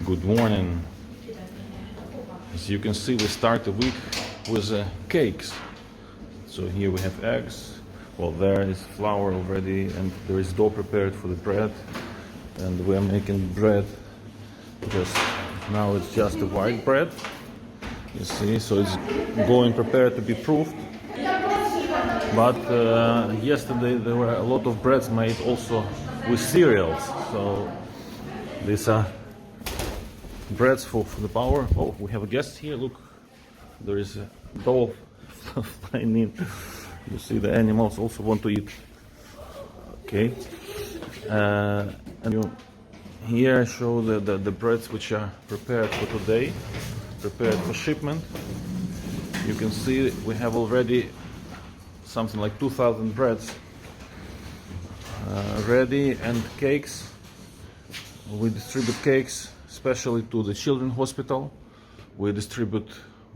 Good morning. As you can see, we start the week with cakes. So here we have eggs. Well, there is flour already, and there is dough prepared for the bread. And we are making bread because now it's just the white bread. You see, so it's going prepared to be proofed. But yesterday there were a lot of breads made also with cereals. So these are breads for the power. Oh, we have a guest here. Look, there is a dog flying in. You see, the animals also want to eat. Okay, and here I show the breads which are prepared for today, prepared for shipment. You can see we have already something like 2,000 breads ready, and cakes. We distribute cakes especially to the children's hospital. We distribute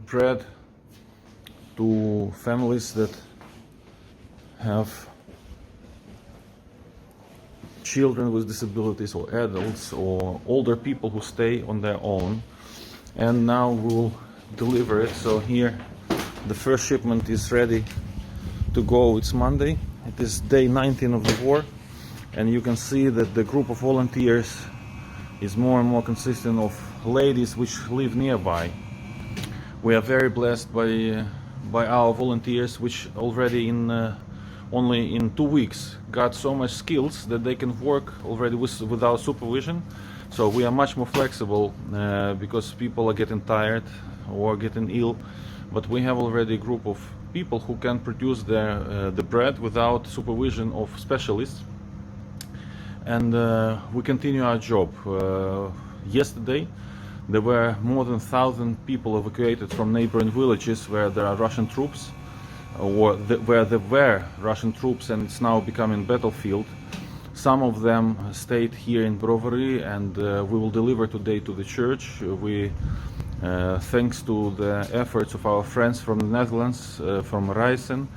bread to families that have children with disabilities, or adults, or older people who stay on their own. And now we'll deliver it. So here the first shipment is ready to go. It's Monday. It is day 19 of the war, and you can see that the group of volunteers is more and more consistent of ladies which live nearby. We are very blessed by our volunteers, which already only in 2 weeks got so much skills that they can work already without supervision. So we are much more flexible because people are getting tired or getting ill, but we have already a group of people who can produce the bread without supervision of specialists. And we continue our job. Yesterday there were more than 1,000 people evacuated from neighboring villages where there are Russian troops, or where there were Russian troops, and it's now becoming battlefield. Some of them stayed here in Brovary, and we will deliver today to the church. We, thanks to the efforts of our friends from the Netherlands, from Rijssen,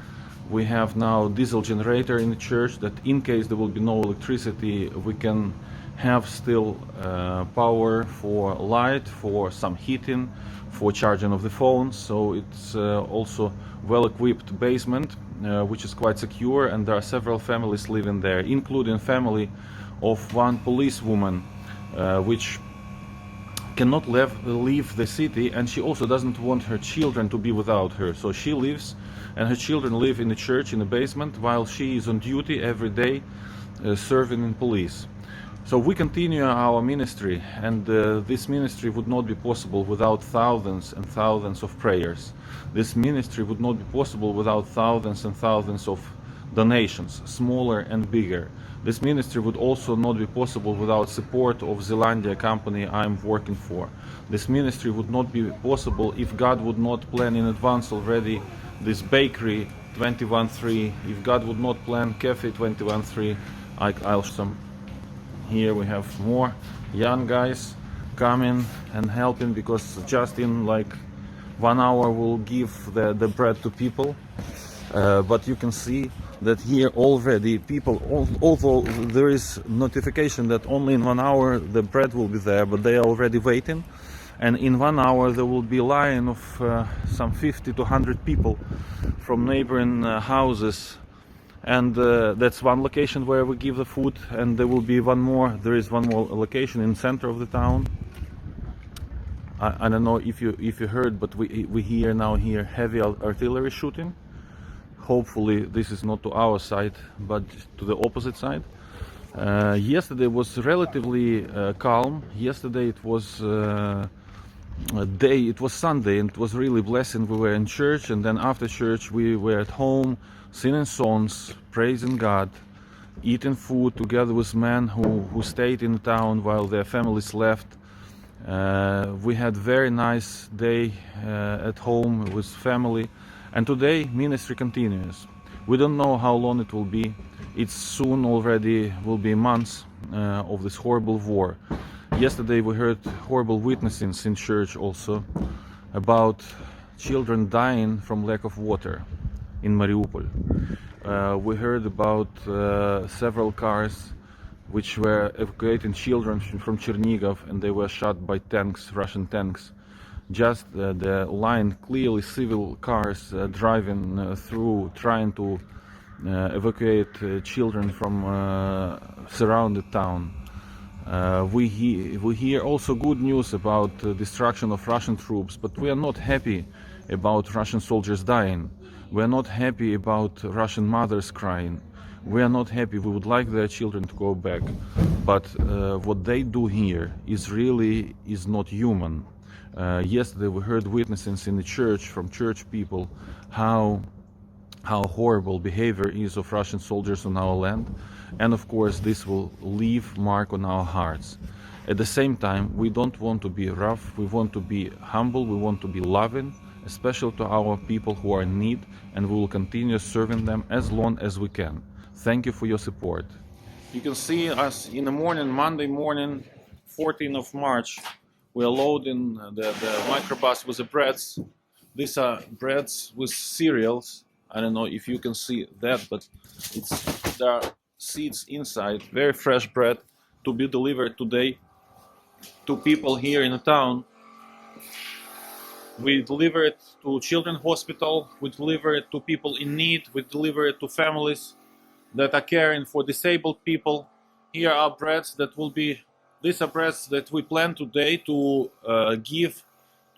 we have now diesel generator in the church, that in case there will be no electricity, we can have still power for light, for some heating, for charging of the phones. So it's also well-equipped basement, which is quite secure, and there are several families living there, including family of one policewoman, which cannot leave the city, and she also doesn't want her children to be without her. So she lives, and her children live in the church in the basement, while she is on duty every day serving in police. So we continue our ministry, and this ministry would not be possible without thousands and thousands of prayers. This ministry would not be possible without thousands and thousands of donations, smaller and bigger. This ministry would also not be possible without support of Zealandia company I'm working for. This ministry would not be possible if God would not plan in advance already this bakery 21-3, if God would not plan cafe 21-3. I'll some. Here we have more young guys coming and helping, because just in like 1 hour we'll give the bread to people. But you can see that here already people, although there is notification that only in 1 hour the bread will be there, but they are already waiting. And in 1 hour there will be a line of some 50 to 100 people from neighboring houses. And that's one location where we give the food, and there will be one more. There is one more location in the center of the town. I don't know if you heard, but we hear heavy artillery shooting. Hopefully this is not to our side, but to the opposite side. Yesterday was relatively calm. Yesterday it was it was Sunday, and it was really blessing. We were in church, and then after church we were at home singing songs, praising God, eating food together with men who stayed in the town while their families left. We had very nice day at home with family, and today ministry continues. We don't know how long it will be. It's soon already will be months of this horrible war. Yesterday we heard horrible witnesses in church also about children dying from lack of water in Mariupol. We heard about several cars which were evacuating children from Chernihiv, and they were shot by tanks, Russian tanks. Just the line, clearly civil cars driving through, trying to evacuate children from surrounded town. We hear also good news about the destruction of Russian troops, but we are not happy about Russian soldiers dying. We are not happy about Russian mothers crying. We are not happy. We would like their children to go back. But what they do here is not human. Yesterday we heard witnesses in the church from church people how horrible behavior is of Russian soldiers on our land, and of course this will leave mark on our hearts. At the same time, we don't want to be rough, we want to be humble, we want to be loving, especially to our people who are in need, and we will continue serving them as long as we can. Thank you for your support. You can see us in the morning, Monday morning, 14th of March. We are loading the microbus with the breads. These are breads with cereals. I don't know if you can see that, but there are seeds inside. Very fresh bread to be delivered today to people here in the town. We deliver it to Children's Hospital. We deliver it to people in need. We deliver it to families that are caring for disabled people. Here are breads that will be. These are breads that we plan today to give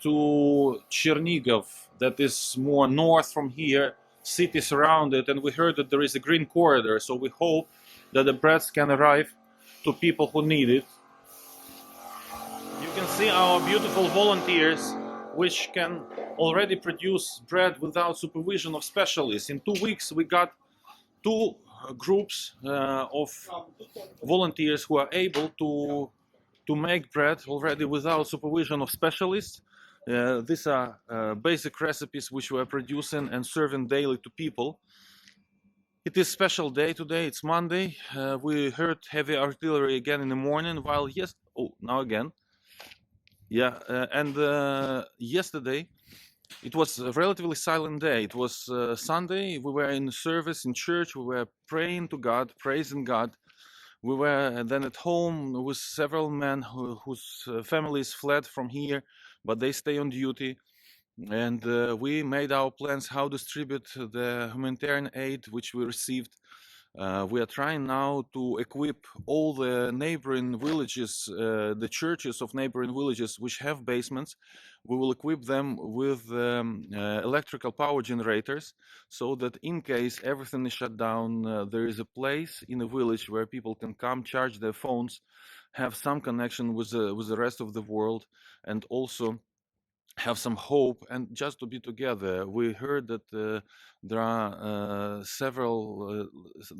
to Chernihiv, that is more north from here, city surrounded, and we heard that there is a green corridor, so we hope that the breads can arrive to people who need it. You can see our beautiful volunteers, which can already produce bread without supervision of specialists. In 2 weeks we got 2 groups of volunteers who are able to make bread already without supervision of specialists. These are basic recipes which we are producing and serving daily to people. It is a special day today. It's Monday. We heard heavy artillery again in the morning. While now again. Yeah, and yesterday it was a relatively silent day. It was Sunday. We were in service in church. We were praying to God, praising God. We were then at home with several men whose families fled from here, but they stay on duty. And we made our plans how to distribute the humanitarian aid which we received. We are trying now to equip all the neighboring villages, the churches of neighboring villages which have basements. We will equip them with electrical power generators, so that in case everything is shut down, there is a place in the village where people can come, charge their phones, have some connection with the rest of the world, and also have some hope and just to be together. We heard that there are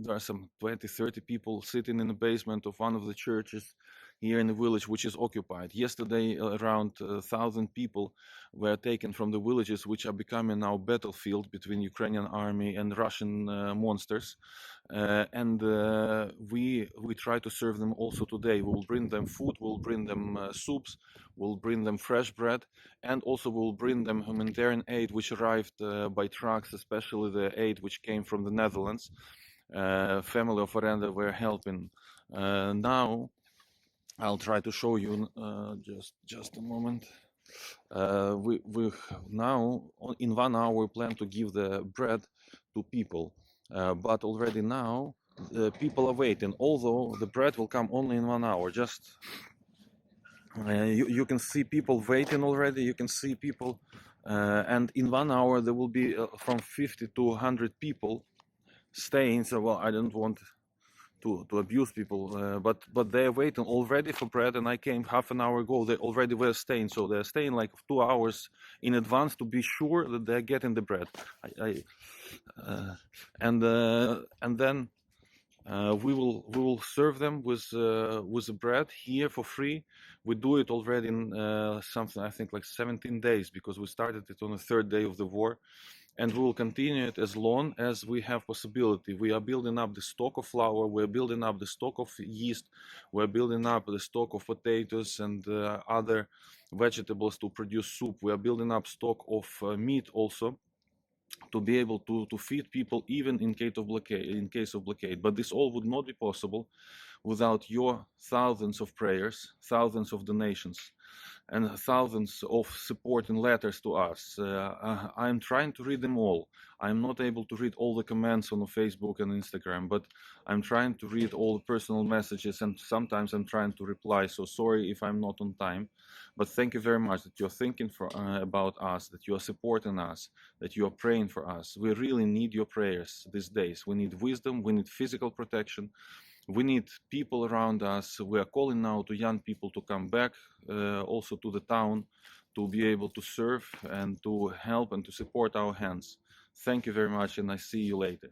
there are some 20-30 people sitting in the basement of one of the churches here in the village which is occupied. Yesterday around 1,000 people were taken from the villages which are becoming now battlefield between Ukrainian army and Russian monsters. And we try to serve them also today. We will bring them food, we'll bring them soups, we'll bring them fresh bread, and also we'll bring them humanitarian aid which arrived by trucks, especially the aid which came from the Netherlands. Family of Arenda were helping. Now I'll try to show you just a moment. We now in 1 hour we plan to give the bread to people, but already now people are waiting, although the bread will come only in 1 hour. Just you can see people waiting already. You can see people, and in 1 hour there will be from 50 to 100 people staying. So well, I don't want to abuse people, but they're waiting already for bread, and I came half an hour ago. They already were staying, so they're staying like 2 hours in advance to be sure that they're getting the bread. And then we will serve them with the bread here for free. We do it already in something I think like 17 days, because we started it on the 3rd day of the war, and we will continue it as long as we have possibility. We are building up the stock of flour, we're building up the stock of yeast, we're building up the stock of potatoes and other vegetables to produce soup. We are building up stock of meat also, to be able to feed people even in case of blockade. But this all would not be possible without your thousands of prayers, thousands of donations, and thousands of supporting letters to us. I'm trying to read them all. I'm not able to read all the comments on Facebook and Instagram, but I'm trying to read all the personal messages, and sometimes I'm trying to reply. So sorry if I'm not on time, but thank you very much that you're thinking about us, that you are supporting us, that you are praying for us. We really need your prayers these days. We need wisdom, we need physical protection, we need people around us. We are calling now to young people to come back, also to the town, to be able to serve and to help and to support our hands. Thank you very much, and I see you later.